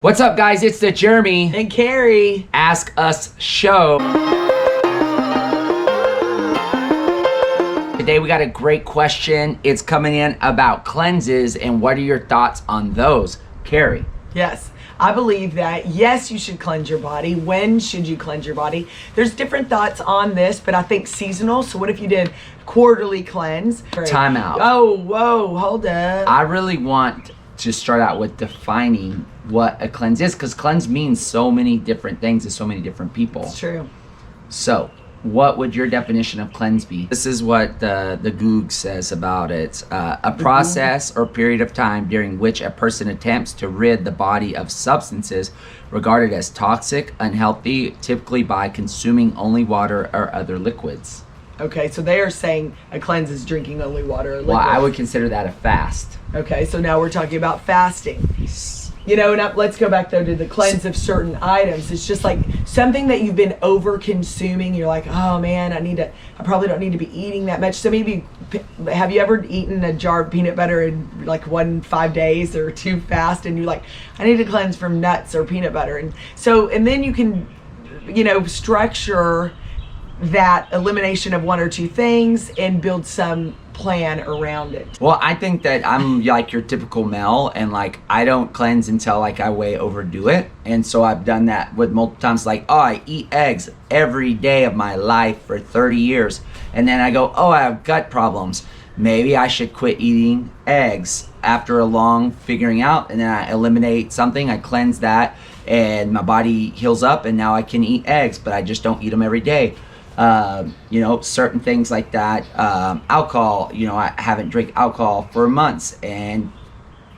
What's up, guys? It's the Jeremy and Carey Ask Us Show. Today we got a great question. It's coming in about cleanses, and what are your thoughts on those? Carey. Yes, I believe that, yes, you should cleanse your body. When should you cleanse your body? There's different thoughts on this, but I think seasonal. So what if you did quarterly cleanse? Time out. Oh, whoa, hold up. I really want to start out with defining what a cleanse is, because cleanse means so many different things to so many different people. It's true. So what would your definition of cleanse be? This is what the Goog says about it. A process or period of time during which a person attempts to rid the body of substances regarded as toxic, unhealthy, typically by consuming only water or other liquids. Okay, so they are saying a cleanse is drinking only water or liquid. Well, I would consider that a fast. Okay, so now we're talking about fasting. You know, now let's go back though to the cleanse of certain items. It's just like something that you've been over consuming. You're like, oh man, I probably don't need to be eating that much. So maybe, have you ever eaten a jar of peanut butter in like 5 days or too fast? And you're like, I need to cleanse from nuts or peanut butter. And then you can, structure that elimination of one or two things and build some plan around it. Well, I think that I'm like your typical male, and like I don't cleanse until like I way overdo it. And so I've done that with multiple times, like, oh, I eat eggs every day of my life for 30 years. And then I go, oh, I have gut problems. Maybe I should quit eating eggs. After a long figuring out, and then I eliminate something, I cleanse that, and my body heals up, and now I can eat eggs, but I just don't eat them every day. Certain things like that. Alcohol, I haven't drank alcohol for months, and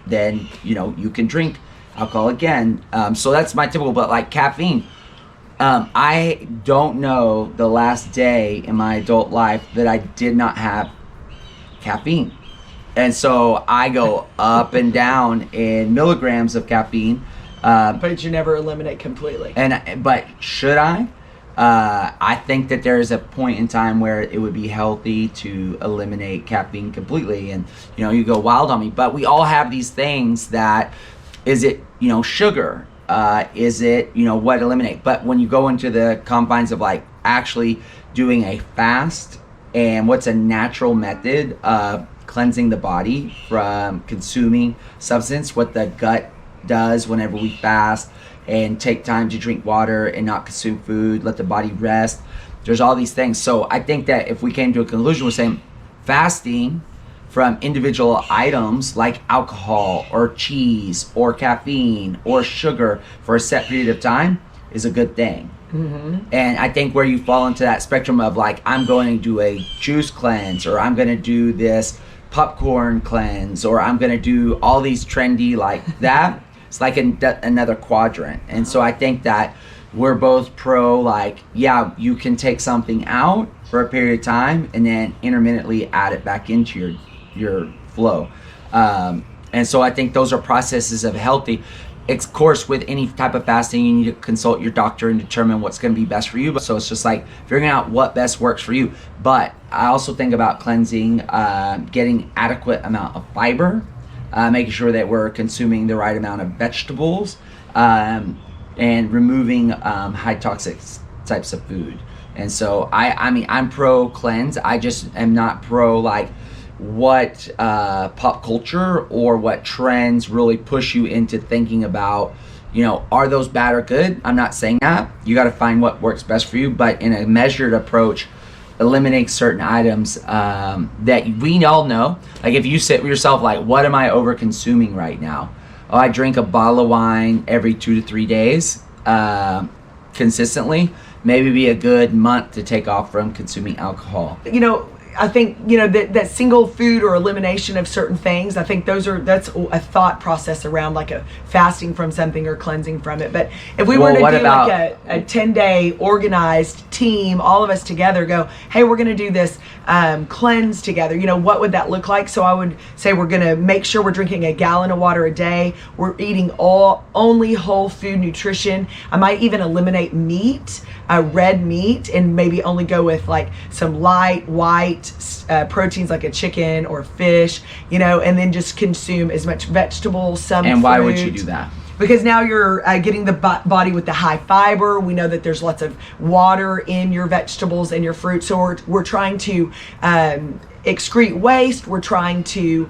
then, you can drink alcohol again. So that's my typical, but like caffeine, I don't know the last day in my adult life that I did not have caffeine. And so I go up and down in milligrams of caffeine. But you never eliminate completely. But should I? I think that there is a point in time where it would be healthy to eliminate caffeine completely, and you go wild on me. But we all have these things that, is it sugar? Is it what eliminate? But when you go into the confines of like actually doing a fast, and what's a natural method of cleansing the body from consuming substance, what the gut does whenever we fast and take time to drink water and not consume food, let the body rest. There's all these things. So I think that if we came to a conclusion, we're saying fasting from individual items like alcohol or cheese or caffeine or sugar for a set period of time is a good thing. Mm-hmm. And I think where you fall into that spectrum of like, I'm going to do a juice cleanse, or I'm going to do this popcorn cleanse, or I'm going to do all these trendy like that. It's like another quadrant. And so I think that we're both pro, like, yeah, you can take something out for a period of time and then intermittently add it back into your flow. And so I think those are processes of healthy. Of course, with any type of fasting, you need to consult your doctor and determine what's going to be best for you. So it's just like figuring out what best works for you. But I also think about cleansing, getting adequate amount of fiber, making sure that we're consuming the right amount of vegetables, and removing high toxic types of food. And so I'm pro cleanse. I just am not pro like what pop culture or what trends really push you into thinking about, are those bad or good? I'm not saying that. You got to find what works best for you, but in a measured approach, eliminate certain items that we all know. Like if you sit with yourself like, what am I over consuming right now? Oh, I drink a bottle of wine every 2 to 3 days consistently. Maybe be a good month to take off from consuming alcohol. I think, that single food or elimination of certain things, I think that's a thought process around like a fasting from something or cleansing from it. But if we were to do like a 10-day organized team, all of us together go, hey, we're going to do this cleanse together, what would that look like? So I would say we're going to make sure we're drinking a gallon of water a day. We're eating only whole food nutrition. I might even eliminate meat, red meat, and maybe only go with like some light, white proteins like a chicken or fish, and then just consume as much vegetables, some And why fruit. would you do that? because now you're getting the body with the high fiber. We know that there's lots of water in your vegetables and your fruit, so we're trying to excrete waste. We're trying to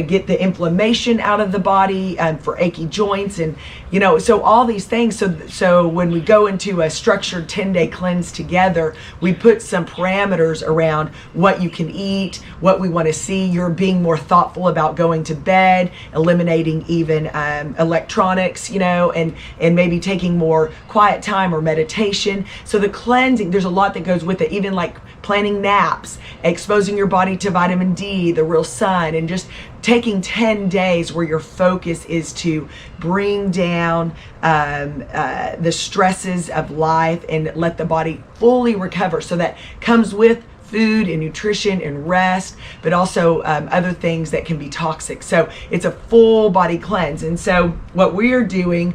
get the inflammation out of the body for achy joints, and so all these things. So when we go into a structured 10-day cleanse together, we put some parameters around what you can eat, what we want to see. You're being more thoughtful about going to bed, eliminating even electronics, and maybe taking more quiet time or meditation. So the cleansing, there's a lot that goes with it, even like planning naps, exposing your body to vitamin D, the real sun, and just taking 10 days where your focus is to bring down the stresses of life and let the body fully recover. So that comes with food and nutrition and rest, but also other things that can be toxic. So it's a full body cleanse. And so what we are doing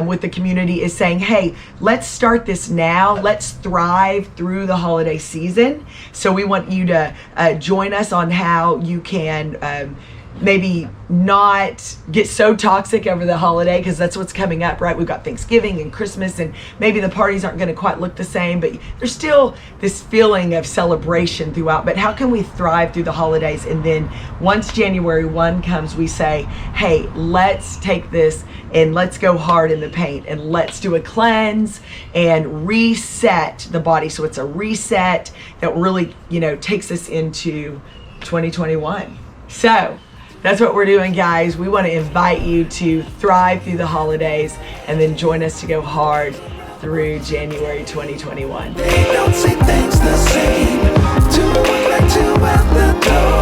with the community is saying, hey, let's start this now. Let's thrive through the holiday season. So we want you to join us on how you can maybe not get so toxic over the holiday, because that's what's coming up, right? We've got Thanksgiving and Christmas, and maybe the parties aren't going to quite look the same, but there's still this feeling of celebration throughout. But how can we thrive through the holidays? And then once January 1 comes, we say, hey, let's take this and let's go hard in the paint, and let's do a cleanse and reset the body. So it's a reset that really, takes us into 2021. So that's what we're doing, guys. We want to invite you to thrive through the holidays and then join us to go hard through January 2021. They don't see things the same. To walk like two at the door.